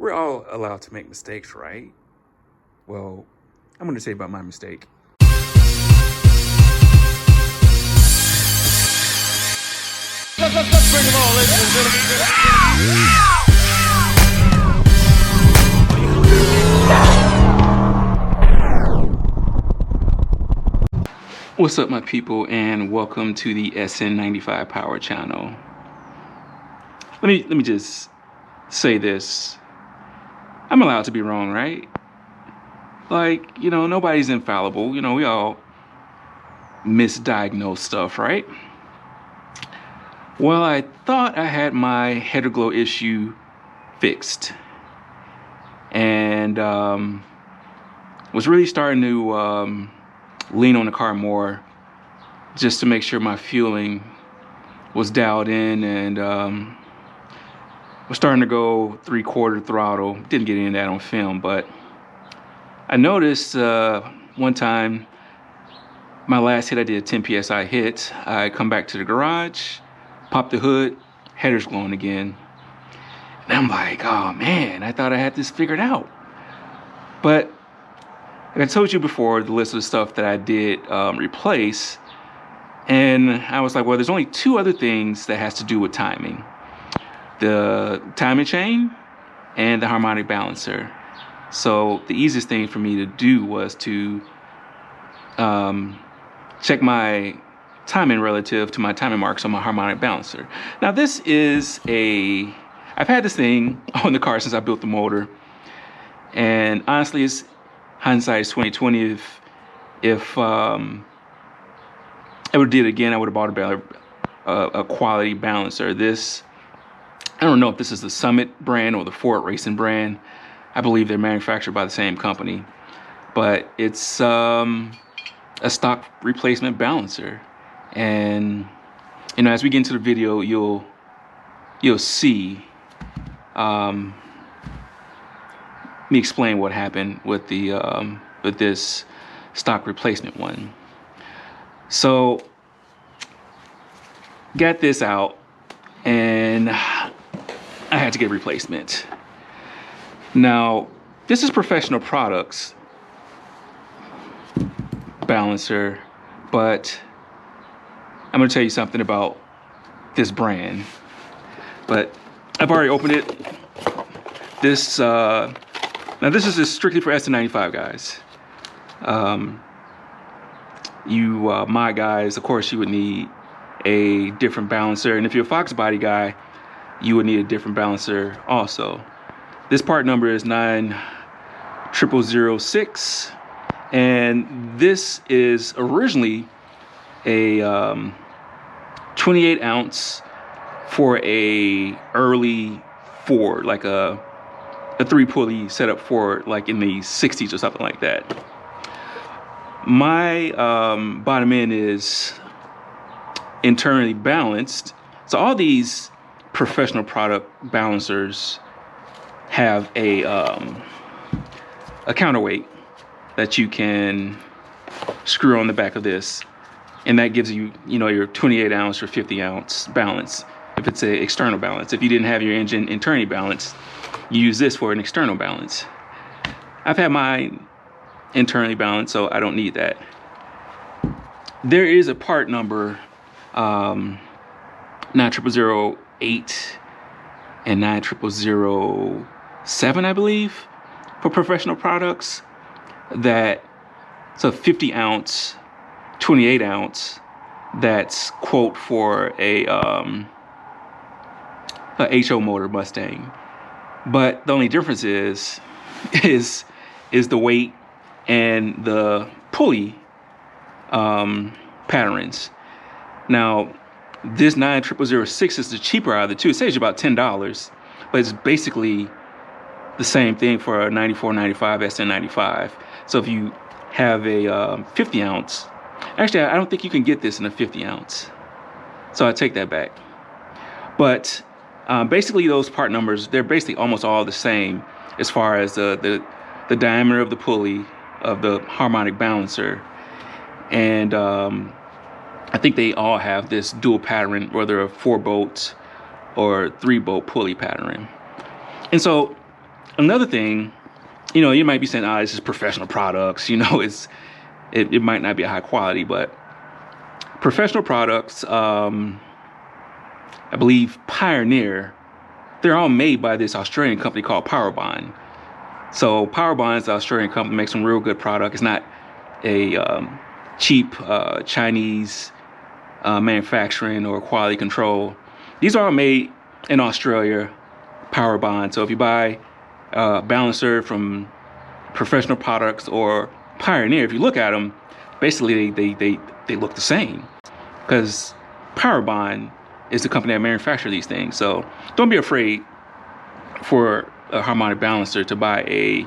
We're all allowed to make mistakes, right? Well, I'm going to tell you about my mistake. Let's bring them all, ladies and gentlemen. What's up, my people, and welcome to the SN95 Power Channel. Let me just say this. I'm allowed to be wrong, right? Like, nobody's infallible. We all misdiagnose stuff, right? Well, I thought I had my header glow issue fixed, and was really starting to lean on the car more just to make sure my fueling was dialed in, and was starting to go 3/4 throttle. Didn't get any of that on film, but I noticed one time, my last hit, I did a 10 PSI hit. I come back to the garage, pop the hood, header's glowing again. And I'm like, oh man, I thought I had this figured out. But like I told you before, the list of stuff that I did replace, and I was like, well, there's only two other things that has to do with timing: the timing chain and the harmonic balancer. So the easiest thing for me to do was to check my timing relative to my timing marks on my harmonic balancer. Now this is I've had this thing on the car since I built the motor, and honestly, it's hindsight is 20/20. If I would have did it again, I would have bought a quality balancer. This, I don't know if this is the Summit brand or the Ford Racing brand. I believe they're manufactured by the same company, but it's a stock replacement balancer. And as we get into the video, you'll see me explain what happened with the with this stock replacement one. So got this out, and I had to get a replacement. Now this is Professional Products balancer, but I'm going to tell you something about this brand. But I've already opened it. This now this is just strictly for SN95 guys. My guys, of course, you would need a different balancer, and if you're a Fox body guy, you would need a different balancer also. This part number is 90006, and this is originally a 28 ounce for a early Ford, like a 3-pulley setup Ford, like in the 60s or something like that. My bottom end is internally balanced. So all these Professional Product balancers have a counterweight that you can screw on the back of this, and that gives you your 28 ounce or 50 ounce balance if it's an external balance. If you didn't have your engine internally balanced, you use this for an external balance. I've had mine internally balanced, so I don't need that. There is a part number 90008 and 90007, I believe, for Professional Products. That's a 50 ounce, 28 ounce. That's quote for a HO motor Mustang. But the only difference is the weight and the pulley patterns. Now, this 90006 is the cheaper out of the two. It saves you about $10, but it's basically the same thing for a 9495 SN95. So if you have a 50 ounce, actually, I don't think you can get this in a 50 ounce. So I take that back. But basically, those part numbers, they're basically almost all the same as far as the diameter of the pulley of the harmonic balancer. And I think they all have this dual pattern, whether a 4-bolt or 3-bolt pulley pattern. And so another thing, you know, you might be saying, "Ah, this is professional products." You know, it might not be a high quality, but professional products, I believe Pioneer, they're all made by this Australian company called Powerbond. So Powerbond is an Australian company, makes some real good product. It's not a cheap Chinese manufacturing or quality control. These are all made in Australia, Powerbond. So if you buy a balancer from Professional Products or Pioneer, if you look at them, basically they look the same, because Powerbond is the company that manufactures these things. So don't be afraid for a harmonic balancer to buy a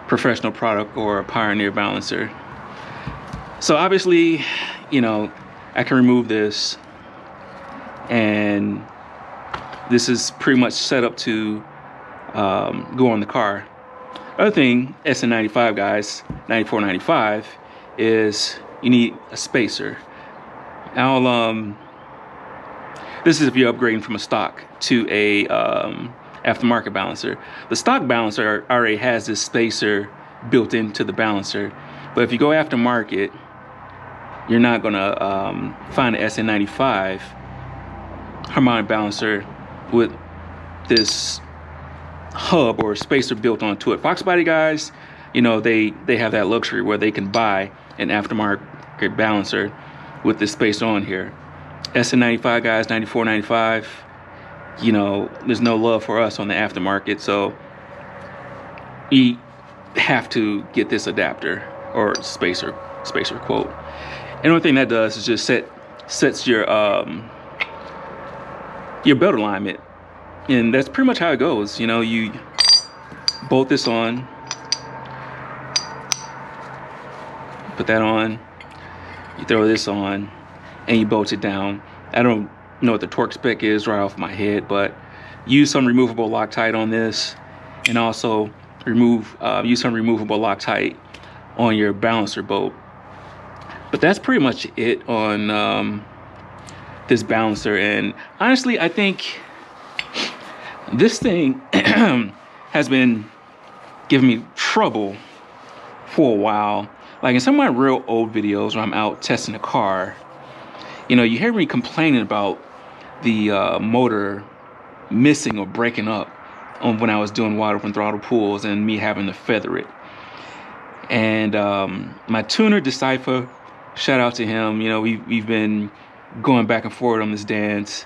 Professional Product or a Pioneer balancer. So obviously, you know, I can remove this, and this is pretty much set up to go on the car. Other thing, SN95 guys, 94, 95, is you need a spacer. This is if you're upgrading from a stock to a aftermarket balancer. The stock balancer already has this spacer built into the balancer, but if you go aftermarket, you're not gonna find an SN95 harmonic balancer with this hub or spacer built onto it. Fox Body guys, you know, they have that luxury where they can buy an aftermarket balancer with this spacer on here. SN95 guys, 94, 95, you know, there's no love for us on the aftermarket, so you have to get this adapter or spacer quote. And the only thing that does is just sets your belt alignment, and that's pretty much how it goes. You know, you bolt this on, put that on, you throw this on, and you bolt it down. I don't know what the torque spec is right off my head, but use some removable Loctite on this, and also use some removable Loctite on your balancer bolt. But that's pretty much it on this balancer. And honestly, I think this thing has been giving me trouble for a while. Like in some of my real old videos where I'm out testing the car, you know, you hear me complaining about the motor missing or breaking up when I was doing wide open throttle pulls and me having to feather it. And my tuner, Decipher, shout out to him. You know, we've been going back and forth on this dance,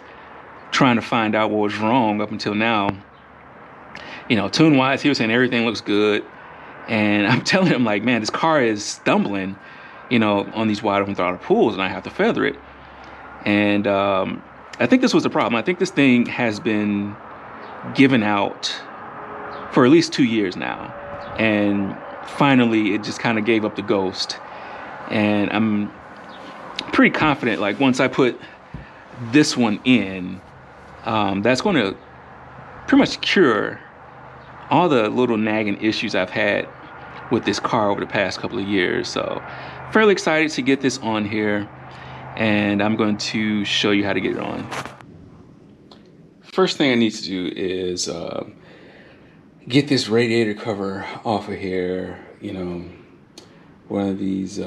trying to find out what was wrong up until now. You know, tune wise, he was saying everything looks good, and I'm telling him, like, man, this car is stumbling, you know, on these wide open throttle pulls, and I have to feather it. And I think this was the problem. I think this thing has been given out for at least 2 years now, and finally it just kind of gave up the ghost. And I'm pretty confident, like, once I put this one in, that's going to pretty much cure all the little nagging issues I've had with this car over the past couple of years. So fairly excited to get this on here, and I'm going to show you how to get it on. First thing I need to do is get this radiator cover off of here. You know, one of these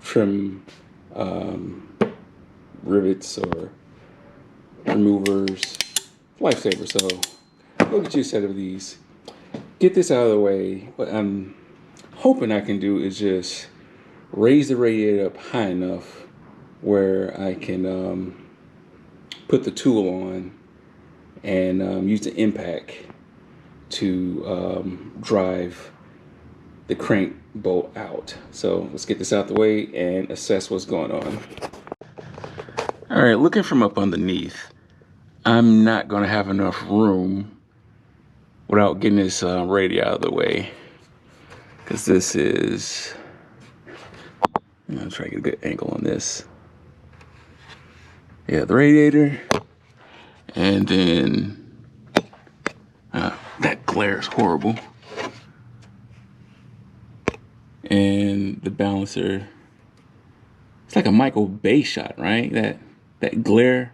trim rivets or removers, lifesaver. So go get you a set of these, get this out of the way. What I'm hoping I can do is just raise the radiator up high enough where I can put the tool on and use the impact to drive the crank bolt out. So let's get this out the way and assess what's going on. All right, looking from up underneath, I'm not gonna have enough room without getting this radio out of the way, because this is, I'm gonna try to get a good angle on this. Yeah, the radiator, and then that glare is horrible. And the balancer, it's like a Michael Bay shot, right? That glare,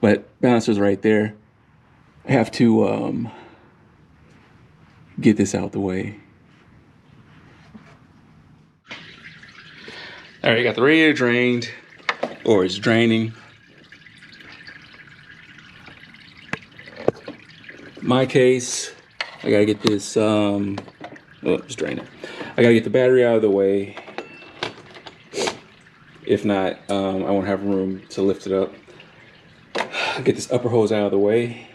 but balancer's right there. I have to get this out the way. All right, got the radiator drained, or it's draining. My case, I gotta get this, just drain it. I gotta get the battery out of the way. If not, I won't have room to lift it up. Get this upper hose out of the way,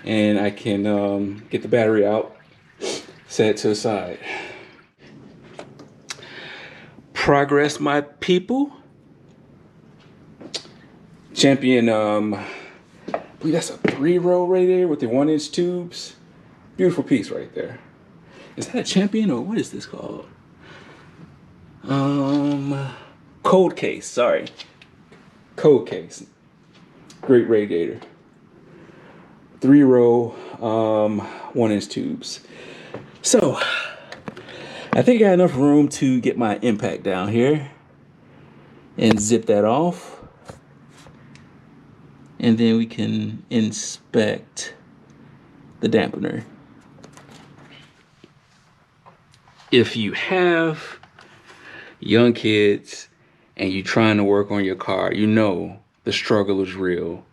and I can get the battery out, set it to the side. Progress, my people. Champion, I believe that's a 3-row radiator with the 1-inch tubes. Beautiful piece right there. Is that a Champion, or what is this called? Cold case, sorry. Cold case. Great radiator. 3-row, 1-inch tubes. So, I think I got enough room to get my impact down here and zip that off. And then we can inspect the dampener. If you have young kids and you're trying to work on your car, you know the struggle is real.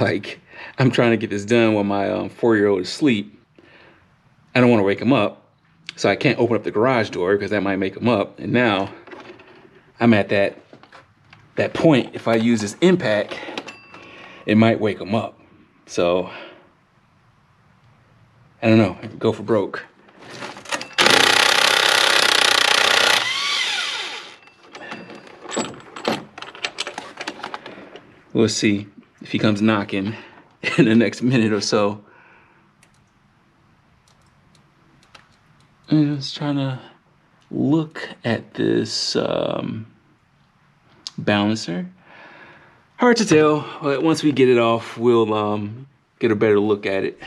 Like, I'm trying to get this done while my 4-year-old is asleep. I don't want to wake him up, so I can't open up the garage door because that might make him up. And now I'm at that point. If I use this impact, it might wake him up. So I don't know, go for broke. We'll see if he comes knocking in the next minute or so. I'm just trying to look at this balancer. Hard to tell, but once we get it off, we'll get a better look at it.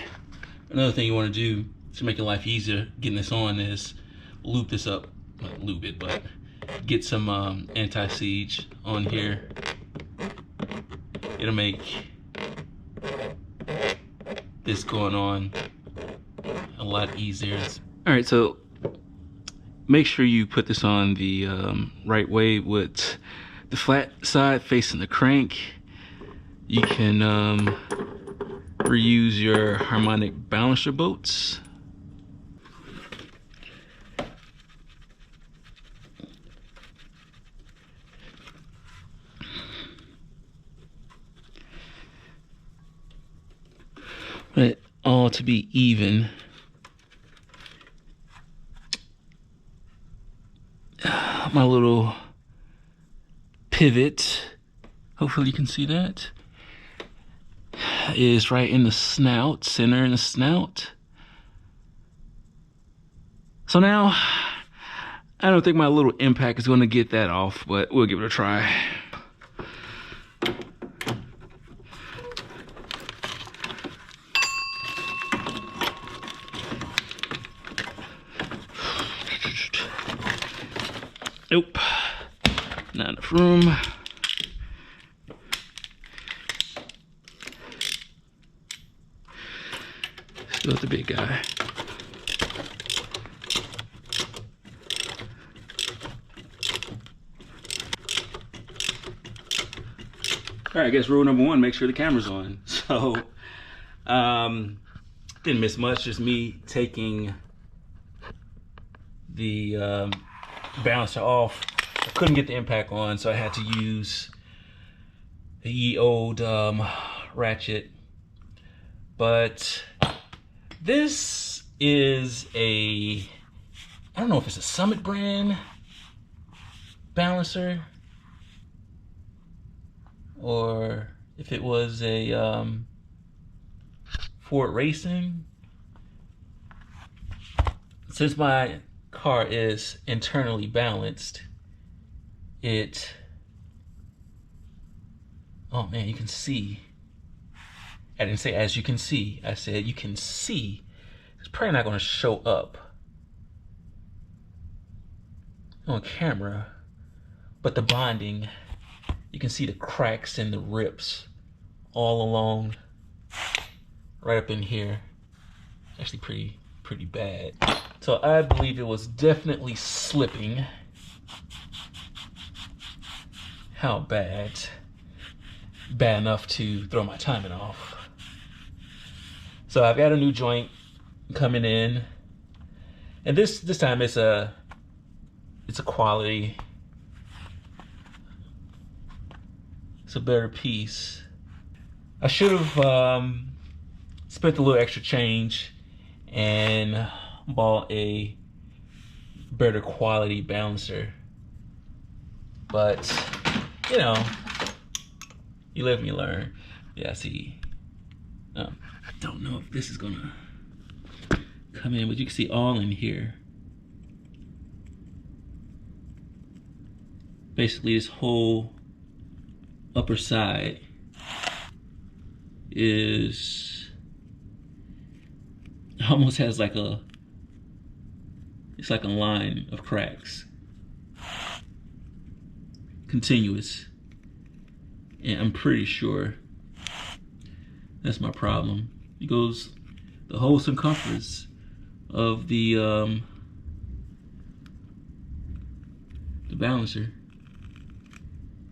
Another thing you want to do to make your life easier getting this on is loop this up. Not loop it, but get some anti-siege on here. It'll make this going on a lot easier. All right, so make sure you put this on the right way with the flat side facing the crank. You can reuse your harmonic balancer bolts. Want it all to be even. My little pivot, hopefully you can see that, is right in the snout, center in the snout. So now, I don't think my little impact is going to get that off, but we'll give it a try. Nope, not enough room. Let's go with the big guy. All right, I guess rule number 1, make sure the camera's on. So, didn't miss much, just me taking the balancer off. I couldn't get the impact on, so I had to use the ye old ratchet. But this is I don't know if it's a Summit brand balancer or if it was a Ford Racing. Since my car is internally balanced, oh man, you can see. I didn't say as you can see, I said you can see. It's probably not going to show up on camera, but the bonding, you can see the cracks and the rips all along right up in here. Actually pretty bad. So I believe it was definitely slipping. How bad? Bad enough to throw my timing off. So I've got a new joint coming in, and this time it's a quality. It's a better piece. I should have spent a little extra change and bought a better quality balancer, but you know, you live and you learn. Yeah, see, I don't know if this is gonna come in, but you can see all in here. Basically, this whole upper side is almost has like it's like a line of cracks, continuous, and I'm pretty sure that's my problem. It goes the whole circumference of the balancer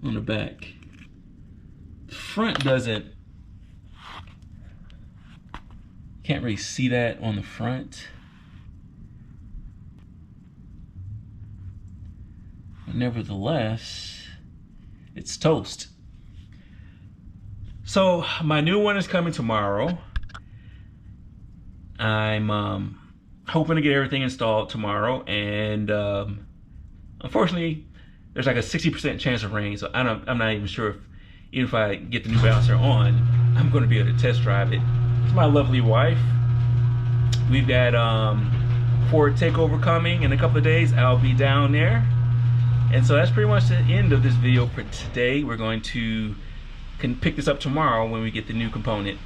on the back. The front can't really see that on the front. But nevertheless, it's toast. So my new one is coming tomorrow. I'm hoping to get everything installed tomorrow, and unfortunately, there's like a 60% chance of rain. So I'm not even sure even if I get the new balancer on, I'm going to be able to test drive it. It's my lovely wife. We've got Ford Takeover coming in a couple of days. I'll be down there. And so that's pretty much the end of this video for today. We're going to pick this up tomorrow when we get the new component.